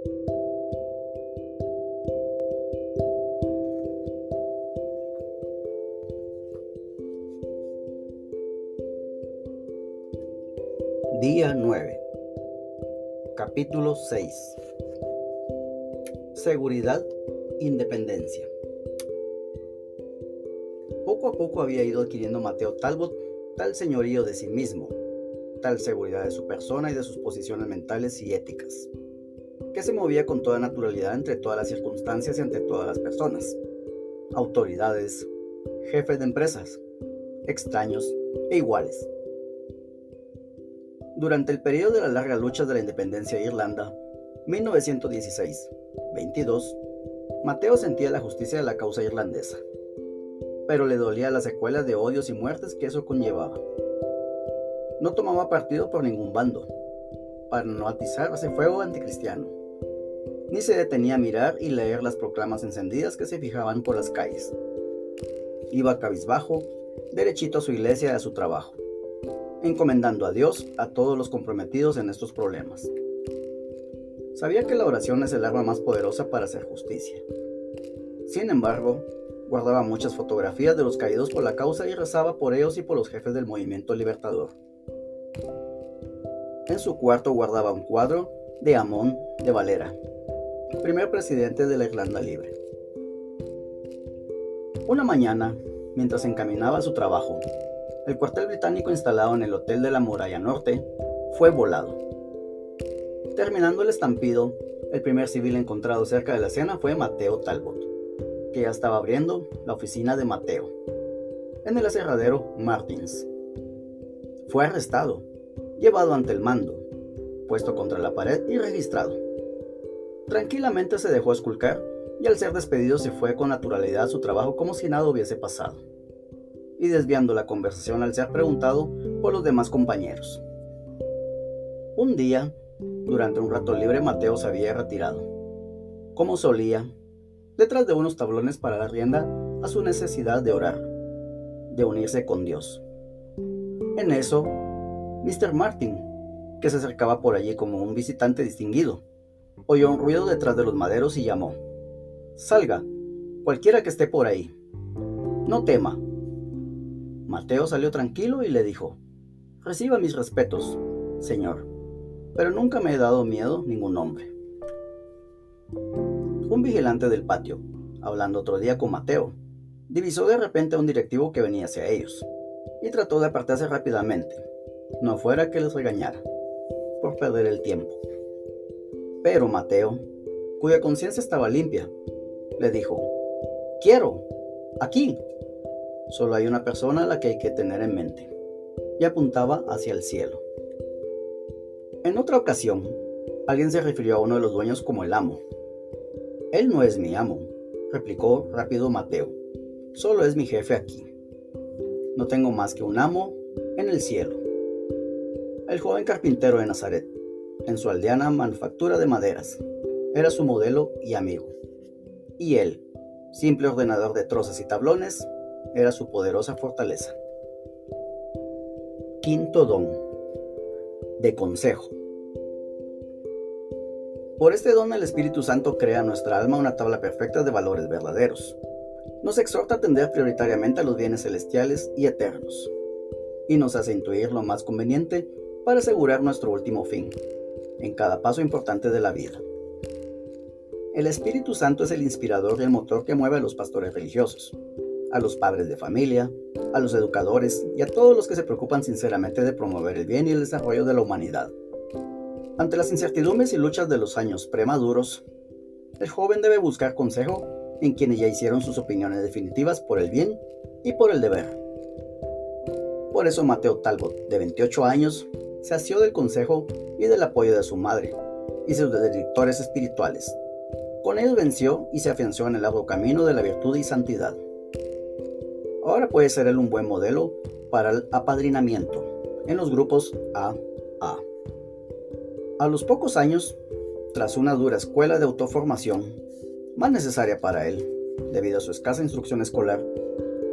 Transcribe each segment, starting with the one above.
Día 9. Capítulo 6. Seguridad, independencia. Poco a poco había ido adquiriendo Mateo Talbot tal señorío de sí mismo, tal seguridad de su persona y de sus posiciones mentales y éticas, que se movía con toda naturalidad entre todas las circunstancias y ante todas las personas, autoridades, jefes de empresas, extraños e iguales. Durante el periodo de las largas luchas de la independencia de Irlanda, 1916-22, Mateo sentía la justicia de la causa irlandesa, pero le dolía las secuelas de odios y muertes que eso conllevaba. No tomaba partido por ningún bando, para no atizar ese fuego anticristiano, ni se detenía a mirar y leer las proclamas encendidas que se fijaban por las calles. Iba cabizbajo, derechito a su iglesia y a su trabajo, encomendando a Dios a todos los comprometidos en estos problemas. Sabía que la oración es el arma más poderosa para hacer justicia. Sin embargo, guardaba muchas fotografías de los caídos por la causa y rezaba por ellos y por los jefes del movimiento libertador. En su cuarto guardaba un cuadro de Amon de Valera, primer presidente de la Irlanda Libre. Una mañana, mientras encaminaba a su trabajo, el cuartel británico instalado en el Hotel de la Muralla Norte fue volado. Terminando el estampido, el primer civil encontrado cerca de la escena fue Mateo Talbot, que ya estaba abriendo la oficina de Mateo, en el aserradero Martins. Fue arrestado, llevado ante el mando, puesto contra la pared y registrado. Tranquilamente se dejó esculcar y al ser despedido se fue con naturalidad a su trabajo como si nada hubiese pasado, y desviando la conversación al ser preguntado por los demás compañeros. Un día, durante un rato libre, Mateo se había retirado, como solía, detrás de unos tablones para dar rienda a su necesidad de orar, de unirse con Dios. En eso, Mr. Martin, que se acercaba por allí como un visitante distinguido, oyó un ruido detrás de los maderos y llamó: «Salga, cualquiera que esté por ahí. No tema». Mateo salió tranquilo y le dijo: «Reciba mis respetos, señor, pero nunca me he dado miedo ningún hombre». Un vigilante del patio, hablando otro día con Mateo, divisó de repente a un directivo que venía hacia ellos, y trató de apartarse rápidamente, no fuera que les regañara, por perder el tiempo. Pero Mateo, cuya conciencia estaba limpia, le dijo: «Quiero, aquí. Solo hay una persona a la que hay que tener en mente», y apuntaba hacia el cielo. En otra ocasión, alguien se refirió a uno de los dueños como el amo. «Él no es mi amo», replicó rápido Mateo, «solo es mi jefe aquí. No tengo más que un amo en el cielo». El joven carpintero de Nazaret, en su aldeana manufactura de maderas, era su modelo y amigo. Y él, simple ordenador de trozos y tablones, era su poderosa fortaleza. Quinto don: de consejo. Por este don el Espíritu Santo crea en nuestra alma una tabla perfecta de valores verdaderos. Nos exhorta a atender prioritariamente a los bienes celestiales y eternos, y nos hace intuir lo más conveniente para asegurar nuestro último fin, en cada paso importante de la vida. El Espíritu Santo es el inspirador y el motor que mueve a los pastores religiosos, a los padres de familia, a los educadores y a todos los que se preocupan sinceramente de promover el bien y el desarrollo de la humanidad. Ante las incertidumbres y luchas de los años premaduros, el joven debe buscar consejo en quienes ya hicieron sus opiniones definitivas por el bien y por el deber. Por eso Mateo Talbot, de 28 años, se asió del consejo y del apoyo de su madre y sus directores espirituales. Con ellos venció y se afianzó en el largo camino de la virtud y santidad. Ahora puede ser él un buen modelo para el apadrinamiento en los grupos AA. A los pocos años, tras una dura escuela de autoformación, más necesaria para él, debido a su escasa instrucción escolar,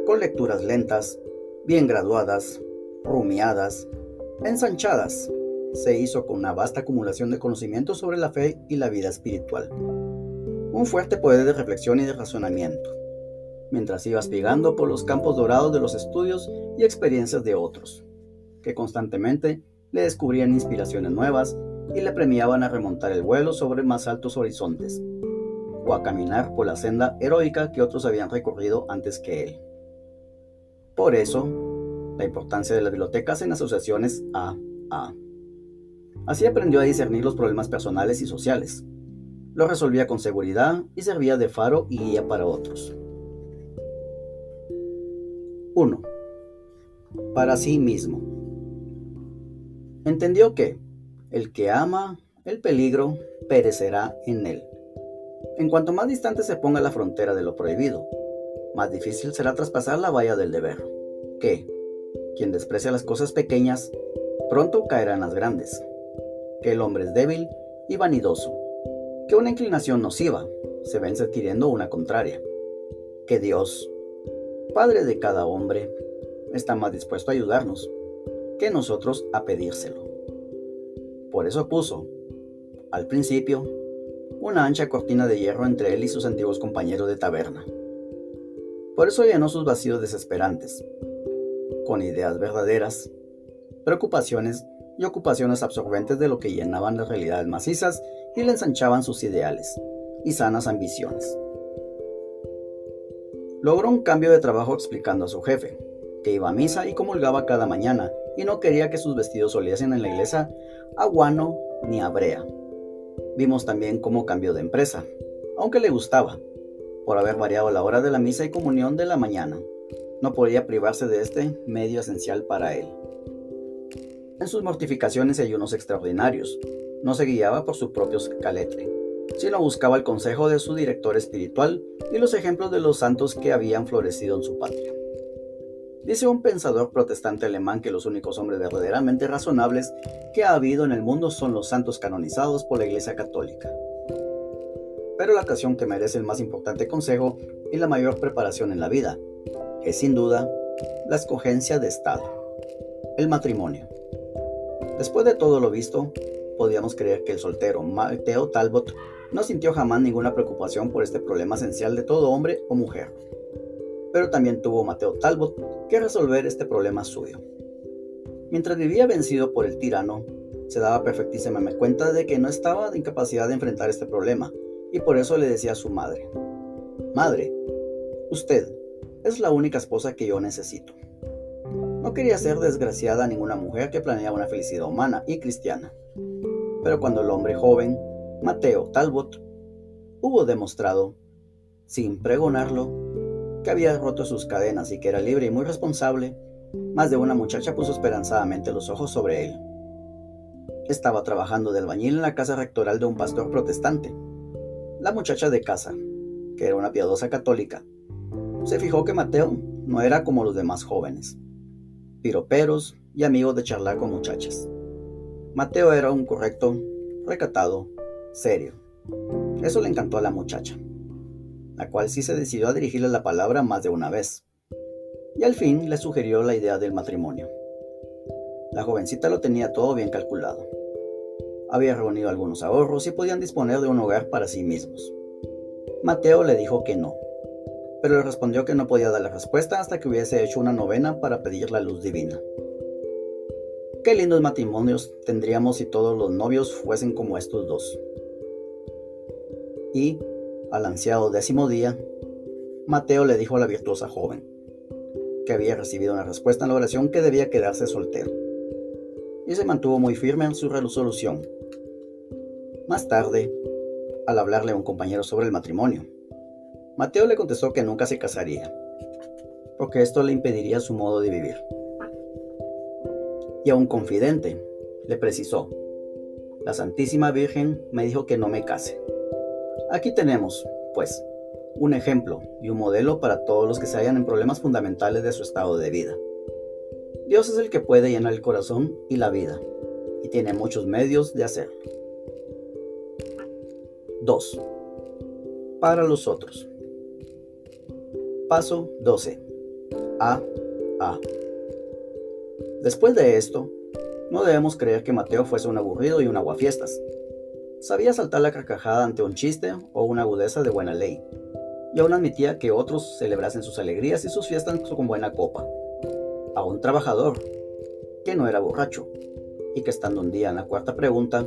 con lecturas lentas, bien graduadas, rumiadas, ensanchadas se hizo con una vasta acumulación de conocimientos sobre la fe y la vida espiritual, un fuerte poder de reflexión y de razonamiento, mientras iba espigando por los campos dorados de los estudios y experiencias de otros, que constantemente le descubrían inspiraciones nuevas y le premiaban a remontar el vuelo sobre más altos horizontes, o a caminar por la senda heroica que otros habían recorrido antes que él. Por eso, la importancia de las bibliotecas en asociaciones AA. Así aprendió a discernir los problemas personales y sociales. Los resolvía con seguridad y servía de faro y guía para otros. 1. Para sí mismo. Entendió que el que ama el peligro perecerá en él. En cuanto más distante se ponga la frontera de lo prohibido, más difícil será traspasar la valla del deber. Que quien desprecia las cosas pequeñas, pronto caerá en las grandes. Que el hombre es débil y vanidoso. Que una inclinación nociva se vence adquiriendo una contraria. Que Dios, Padre de cada hombre, está más dispuesto a ayudarnos que nosotros a pedírselo. Por eso puso, al principio, una ancha cortina de hierro entre él y sus antiguos compañeros de taberna. Por eso llenó sus vacíos desesperantes, con ideas verdaderas, preocupaciones y ocupaciones absorbentes de lo que llenaban las realidades macizas y le ensanchaban sus ideales y sanas ambiciones. Logró un cambio de trabajo explicando a su jefe, que iba a misa y comulgaba cada mañana y no quería que sus vestidos oliesen en la iglesia a guano ni a brea. Vimos también cómo cambió de empresa, aunque le gustaba, por haber variado la hora de la misa y comunión de la mañana. No podía privarse de este medio esencial para él. En sus mortificaciones y ayunos extraordinarios, no se guiaba por su propio caletre, sino buscaba el consejo de su director espiritual y los ejemplos de los santos que habían florecido en su patria. Dice un pensador protestante alemán que los únicos hombres verdaderamente razonables que ha habido en el mundo son los santos canonizados por la Iglesia Católica. Pero la ocasión que merece el más importante consejo y la mayor preparación en la vida es sin duda la escogencia de estado, el matrimonio. Después de todo lo visto, podíamos creer que el soltero Mateo Talbot no sintió jamás ninguna preocupación por este problema esencial de todo hombre o mujer. Pero también tuvo Mateo Talbot que resolver este problema suyo. Mientras vivía vencido por el tirano, se daba perfectísimamente cuenta de que no estaba en capacidad de enfrentar este problema, y por eso le decía a su madre: «Madre, usted es la única esposa que yo necesito». No quería ser desgraciada a ninguna mujer que planeaba una felicidad humana y cristiana. Pero cuando el hombre joven, Mateo Talbot, hubo demostrado, sin pregonarlo, que había roto sus cadenas y que era libre y muy responsable, más de una muchacha puso esperanzadamente los ojos sobre él. Estaba trabajando de albañil en la casa rectoral de un pastor protestante. La muchacha de casa, que era una piadosa católica, se fijó que Mateo no era como los demás jóvenes, piroperos y amigos de charlar con muchachas. Mateo era un correcto, recatado, serio. Eso le encantó a la muchacha, la cual sí se decidió a dirigirle la palabra más de una vez, y al fin le sugirió la idea del matrimonio. La jovencita lo tenía todo bien calculado. Había reunido algunos ahorros y podían disponer de un hogar para sí mismos. Mateo le dijo que no, pero le respondió que no podía dar la respuesta hasta que hubiese hecho una novena para pedir la luz divina. Qué lindos matrimonios tendríamos si todos los novios fuesen como estos dos. Y, al ansiado 10º día, Mateo le dijo a la virtuosa joven que había recibido una respuesta en la oración que debía quedarse soltero, y se mantuvo muy firme en su resolución. Más tarde, al hablarle a un compañero sobre el matrimonio, Mateo le contestó que nunca se casaría, porque esto le impediría su modo de vivir. Y a un confidente le precisó: «La Santísima Virgen me dijo que no me case». Aquí tenemos, pues, un ejemplo y un modelo para todos los que se hallan en problemas fundamentales de su estado de vida. Dios es el que puede llenar el corazón y la vida, y tiene muchos medios de hacerlo. 2. Para los otros. Paso 12. A. Después de esto, No debemos creer que Mateo fuese un aburrido y un aguafiestas. Sabía saltar la carcajada ante un chiste o una agudeza de buena ley, y aún admitía que otros celebrasen sus alegrías y sus fiestas con buena copa. A un trabajador, que no era borracho, y que estando un día en la cuarta pregunta,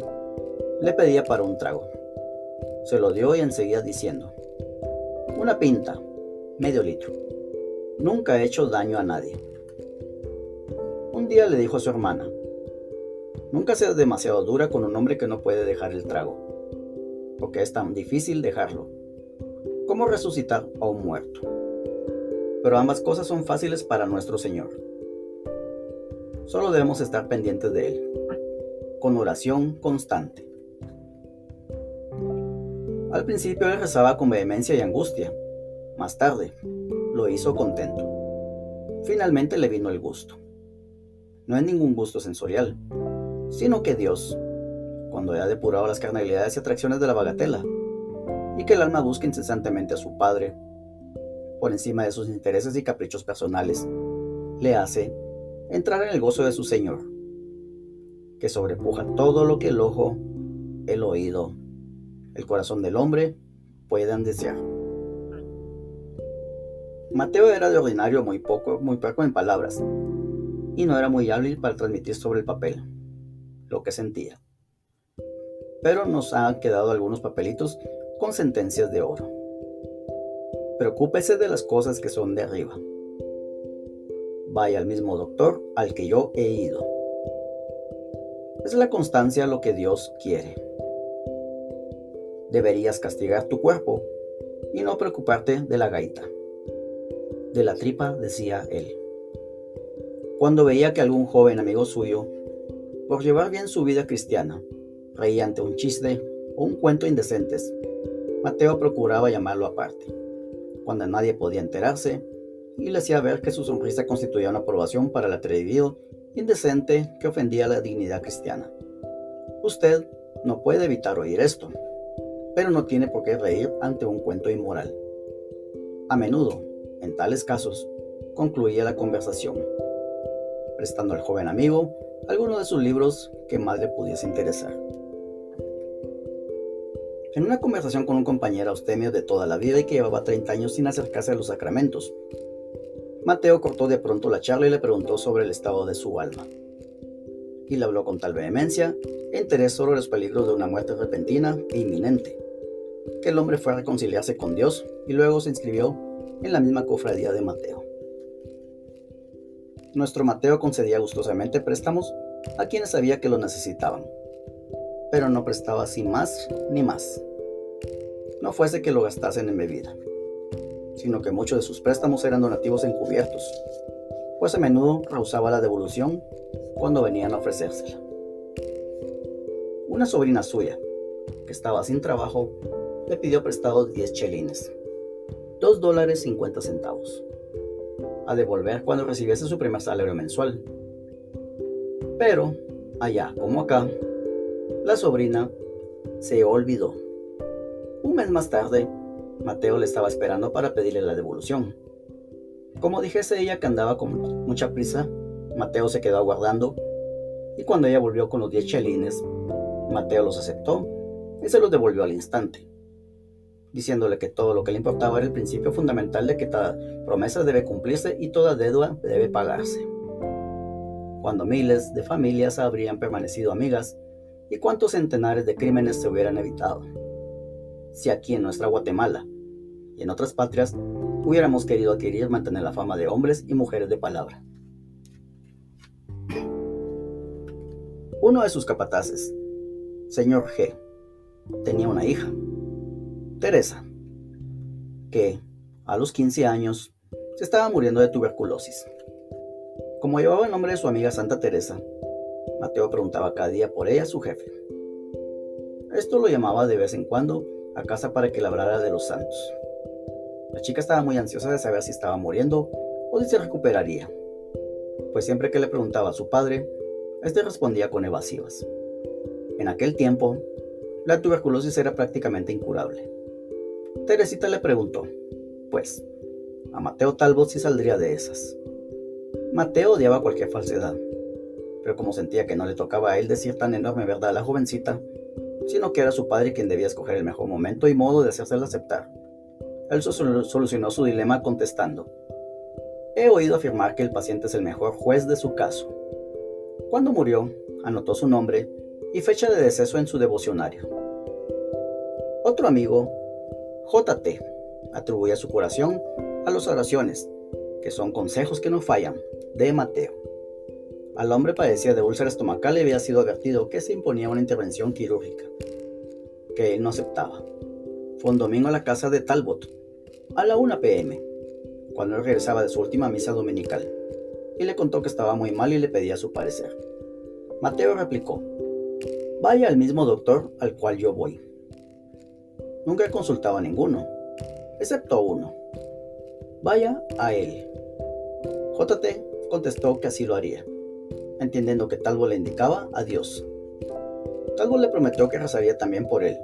le pedía para un trago. Se lo dio y enseguida diciendo: una pinta, medio litro. Nunca he hecho daño a nadie. Un día le dijo a su hermana: nunca seas demasiado dura con un hombre que no puede dejar el trago, porque es tan difícil dejarlo, como resucitar a un muerto. Pero ambas cosas son fáciles para nuestro Señor. Solo debemos estar pendientes de Él, con oración constante. Al principio él rezaba con vehemencia y angustia. Más tarde, lo hizo contento. Finalmente le vino el gusto. No es ningún gusto sensorial, sino que Dios, cuando haya depurado las carnalidades y atracciones de la bagatela, y que el alma busque incesantemente a su Padre, por encima de sus intereses y caprichos personales, le hace entrar en el gozo de su Señor, que sobrepuja todo lo que el ojo, el oído, el corazón del hombre puedan desear. Mateo era de ordinario muy poco en palabras, y no era muy hábil para transmitir sobre el papel lo que sentía. Pero nos han quedado algunos papelitos con sentencias de oro. Preocúpese de las cosas que son de arriba. Vaya al mismo doctor al que yo he ido. Es la constancia lo que Dios quiere. Deberías castigar tu cuerpo y no preocuparte de la gaita. De la tripa, decía él. Cuando veía que algún joven amigo suyo, por llevar bien su vida cristiana, reía ante un chiste o un cuento indecentes, Mateo procuraba llamarlo aparte, cuando nadie podía enterarse, y le hacía ver que su sonrisa constituía una aprobación para el atrevido indecente que ofendía la dignidad cristiana. Usted no puede evitar oír esto, pero no tiene por qué reír ante un cuento inmoral. A menudo, en tales casos, concluía la conversación, prestando al joven amigo alguno de sus libros que más le pudiese interesar. En una conversación con un compañero austemio de toda la vida y que llevaba 30 años sin acercarse a los sacramentos, Mateo cortó de pronto la charla y le preguntó sobre el estado de su alma. Y le habló con tal vehemencia e interés sobre los peligros de una muerte repentina e inminente, que el hombre fue a reconciliarse con Dios y luego se inscribió en la misma cofradía de Mateo. Nuestro Mateo concedía gustosamente préstamos a quienes sabía que lo necesitaban, pero no prestaba sin más ni más. No fuese que lo gastasen en bebida, sino que muchos de sus préstamos eran donativos encubiertos, pues a menudo rehusaba la devolución cuando venían a ofrecérsela. Una sobrina suya, que estaba sin trabajo, le pidió prestados 10 chelines, $2.50, a devolver cuando recibiese su primer salario mensual. Pero, allá como acá, la sobrina se olvidó. Un mes más tarde, Mateo le estaba esperando para pedirle la devolución. Como dijese ella que andaba con mucha prisa, Mateo se quedó aguardando, y cuando ella volvió con los 10 chelines, Mateo los aceptó y se los devolvió al instante, diciéndole que todo lo que le importaba era el principio fundamental de que toda promesa debe cumplirse y toda deuda debe pagarse. Cuando miles de familias habrían permanecido amigas y cuántos centenares de crímenes se hubieran evitado, si aquí en nuestra Guatemala y en otras patrias hubiéramos querido mantener la fama de hombres y mujeres de palabra. Uno de sus capataces, señor G., tenía una hija, Teresa, que a los 15 años se estaba muriendo de tuberculosis. Como llevaba el nombre de su amiga Santa Teresa, Mateo preguntaba cada día por ella a su jefe. Esto lo llamaba de vez en cuando a casa para que le hablara de los santos. La chica estaba muy ansiosa de saber si estaba muriendo o si se recuperaría, pues siempre que le preguntaba a su padre, este respondía con evasivas. En aquel tiempo, la tuberculosis era prácticamente incurable. Teresita le preguntó, pues, a Mateo Talbot si saldría de esas. Mateo odiaba cualquier falsedad, pero como sentía que no le tocaba a él decir tan enorme verdad a la jovencita, sino que era su padre quien debía escoger el mejor momento y modo de hacérsela aceptar, él solucionó su dilema contestando: he oído afirmar que el paciente es el mejor juez de su caso. Cuando murió, anotó su nombre y fecha de deceso en su devocionario. Otro amigo, J.T., atribuía su curación a las oraciones, que son consejos que no fallan, de Mateo. Al hombre padecía de úlcera estomacal y había sido advertido que se imponía una intervención quirúrgica, que él no aceptaba. Fue un domingo a la casa de Talbot, a la 1 p.m., cuando él regresaba de su última misa dominical, y le contó que estaba muy mal y le pedía su parecer. Mateo replicó: vaya al mismo doctor al cual yo voy. Nunca he consultado a ninguno, excepto uno. Vaya a él. J.T. contestó que así lo haría, entendiendo que Talbot le indicaba a Dios. Talbot le prometió que rezaría también por él,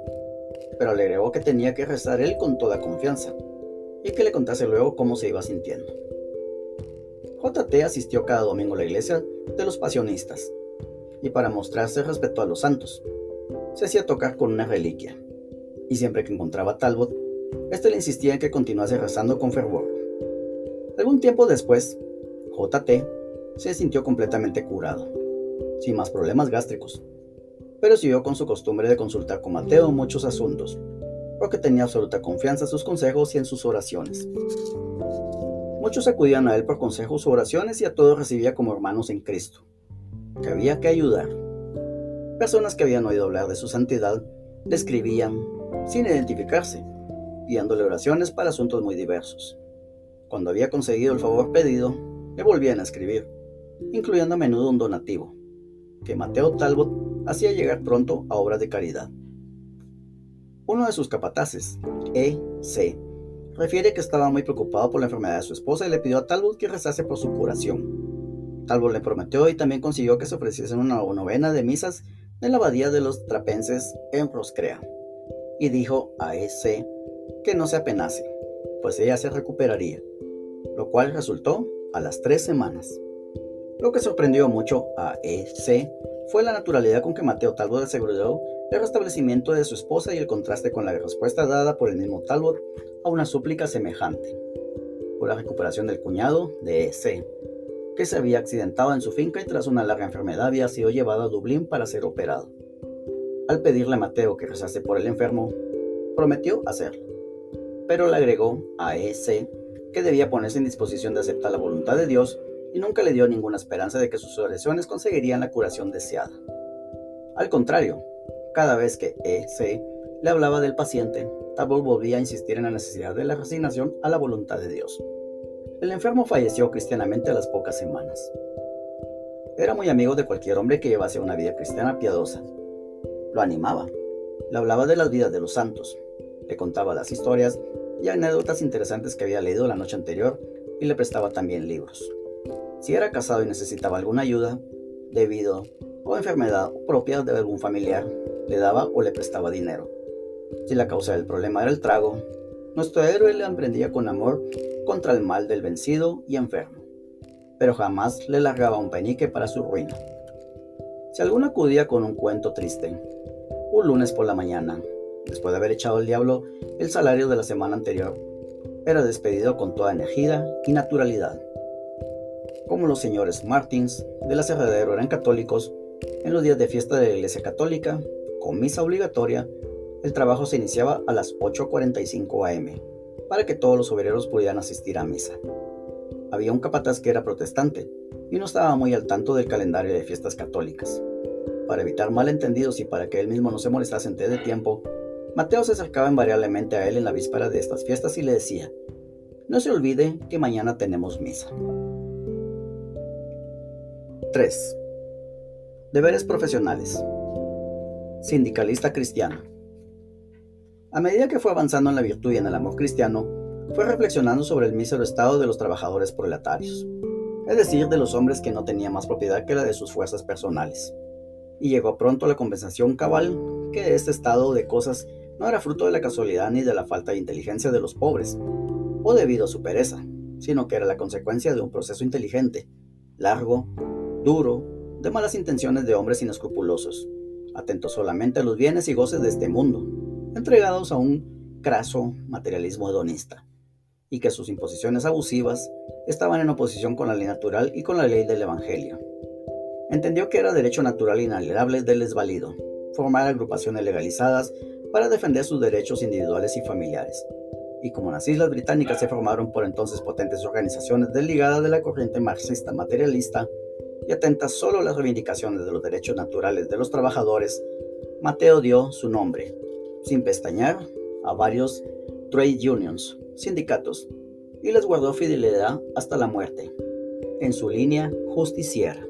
pero le agregó que tenía que rezar él con toda confianza, y que le contase luego cómo se iba sintiendo. J.T. asistió cada domingo a la iglesia de los pasionistas, y para mostrarse respeto a los santos, se hacía tocar con una reliquia, y siempre que encontraba a Talbot, éste le insistía en que continuase rezando con fervor. Algún tiempo después, J.T. se sintió completamente curado, sin más problemas gástricos, pero siguió con su costumbre de consultar con Mateo muchos asuntos, porque tenía absoluta confianza en sus consejos y en sus oraciones. Muchos acudían a él por consejos o oraciones y a todos recibía como hermanos en Cristo, que había que ayudar. Personas que habían oído hablar de su santidad le escribían, sin identificarse, pidiéndole oraciones para asuntos muy diversos. Cuando había conseguido el favor pedido, le volvían a escribir, incluyendo a menudo un donativo, que Mateo Talbot hacía llegar pronto a obras de caridad. Uno de sus capataces, E.C., refiere que estaba muy preocupado por la enfermedad de su esposa y le pidió a Talbot que rezase por su curación. Talbot le prometió y también consiguió que se ofreciese una novena de misas en la abadía de los trapenses en Roscrea, y dijo a E.C. que no se apenase, pues ella se recuperaría, lo cual resultó a las 3 semanas. Lo que sorprendió mucho a E.C. fue la naturalidad con que Mateo Talbot aseguró el restablecimiento de su esposa y el contraste con la respuesta dada por el mismo Talbot a una súplica semejante, por la recuperación del cuñado de E.C., que se había accidentado en su finca y tras una larga enfermedad había sido llevado a Dublín para ser operado. Al pedirle a Mateo que rezase por el enfermo, prometió hacerlo, pero le agregó a E.C. que debía ponerse en disposición de aceptar la voluntad de Dios y nunca le dio ninguna esperanza de que sus oraciones conseguirían la curación deseada. Al contrario, cada vez que E.C. le hablaba del paciente, Talbot volvía a insistir en la necesidad de la resignación a la voluntad de Dios. El enfermo falleció cristianamente a las pocas semanas. Era muy amigo de cualquier hombre que llevase una vida cristiana piadosa. Lo animaba, le hablaba de las vidas de los santos, le contaba las historias y anécdotas interesantes que había leído la noche anterior y le prestaba también libros. Si era casado y necesitaba alguna ayuda, debido o enfermedad propia de algún familiar, le daba o le prestaba dinero. Si la causa del problema era el trago, nuestro héroe le emprendía con amor contra el mal del vencido y enfermo, pero jamás le largaba un penique para su ruina. Si alguno acudía con un cuento triste, un lunes por la mañana, después de haber echado al diablo el salario de la semana anterior, era despedido con toda energía y naturalidad. Como los señores Martins del aserradero eran católicos, en los días de fiesta de la Iglesia Católica, con misa obligatoria, el trabajo se iniciaba a las 8:45 am, para que todos los obreros pudieran asistir a misa. Había un capataz que era protestante y no estaba muy al tanto del calendario de fiestas católicas. Para evitar malentendidos y para que él mismo no se molestase antes de tiempo, Mateo se acercaba invariablemente a él en la víspera de estas fiestas y le decía: no se olvide que mañana tenemos misa. 3. Deberes profesionales. Sindicalista cristiano. A medida que fue avanzando en la virtud y en el amor cristiano, fue reflexionando sobre el mísero estado de los trabajadores proletarios, es decir, de los hombres que no tenían más propiedad que la de sus fuerzas personales, y llegó pronto a la conversación cabal que este estado de cosas no era fruto de la casualidad ni de la falta de inteligencia de los pobres, o debido a su pereza, sino que era la consecuencia de un proceso inteligente, largo, duro de malas intenciones de hombres inescrupulosos, atentos solamente a los bienes y goces de este mundo, entregados a un craso materialismo hedonista, y que sus imposiciones abusivas estaban en oposición con la ley natural y con la ley del Evangelio. Entendió que era derecho natural inalienable del desvalido formar agrupaciones legalizadas para defender sus derechos individuales y familiares, y como las Islas Británicas se formaron por entonces potentes organizaciones desligadas de la corriente marxista materialista y atentas solo a las reivindicaciones de los derechos naturales de los trabajadores, Mateo dio su nombre, sin pestañear, a varios trade unions, sindicatos, y les guardó fidelidad hasta la muerte, en su línea justiciera.